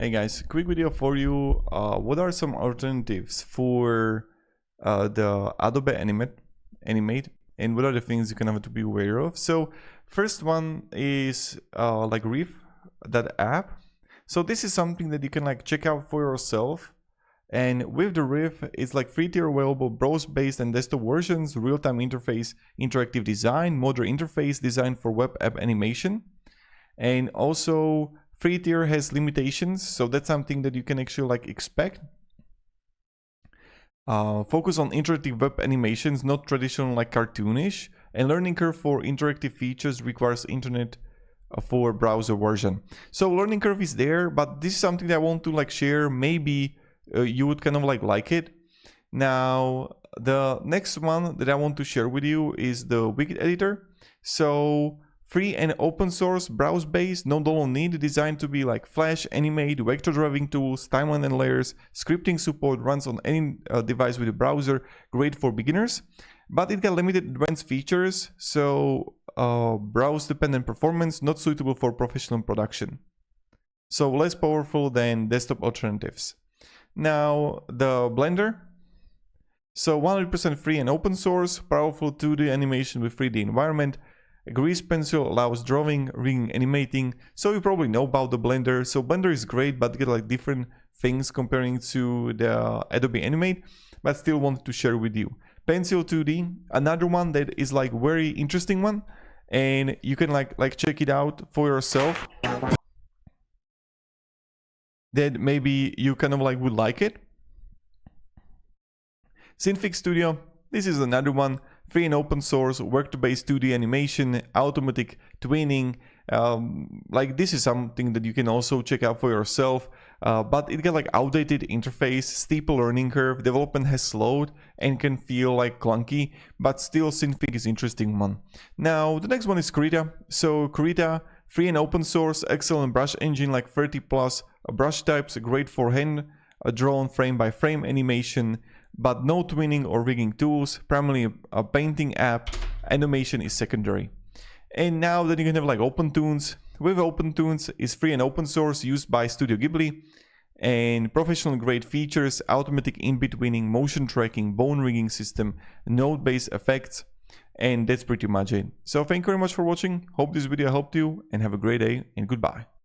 Hey guys, quick video for you. What are some alternatives for the Adobe Animate, and what are the things you kind of have to be aware of? So first one is like Reef, that app. So this is something that you can like check out for yourself. And with the Riff, it's like free tier available, browse-based and desktop versions, real-time interface, interactive design, modular interface designed for web app animation. And also free tier has limitations, so that's something that you can actually like expect. Focus on interactive web animations, not traditional like cartoonish. And learning curve for interactive features requires internet for browser version. So learning curve is there, but this is something that I want to like share. Maybe you would kind of like it. Now the next one that I want to share with you is the widget editor. So free and open source, browse based, no download need, designed to be like Flash, Animate, vector driving tools, timeline and layers, scripting support, runs on any device with a browser, great for beginners. But it got limited advanced features, so browse dependent performance, not suitable for professional production. So less powerful than desktop alternatives. Now the Blender. So 100% free and open source, powerful 2D animation with 3D environment. A grease pencil allows drawing, rigging, animating. So you probably know about the Blender. So Blender is great, but get like different things comparing to the Adobe Animate, but still wanted to share with you. Pencil 2D, another one that is like very interesting one, and you can like check it out for yourself. That maybe you kind of like would like it. Synfig Studio, this is another one, free and open source, vector-based 2D animation, automatic twinning. Like this is something that you can also check out for yourself, but it got like outdated interface, steep learning curve, development has slowed and can feel like clunky, but still Synfig is interesting one. Now the next one is Krita. So Krita, free and open source, excellent brush engine, like 30 plus brush types, great for hand drawn frame by frame animation, but no twinning or rigging tools, primarily a painting app, animation is secondary. And now that you can have like OpenToons, with OpenToons is free and open source, used by Studio Ghibli, and professional grade features, automatic in-betweening, motion tracking, bone rigging system, node-based effects, and that's pretty much it. So thank you very much for watching, hope this video helped you, and have a great day, and goodbye.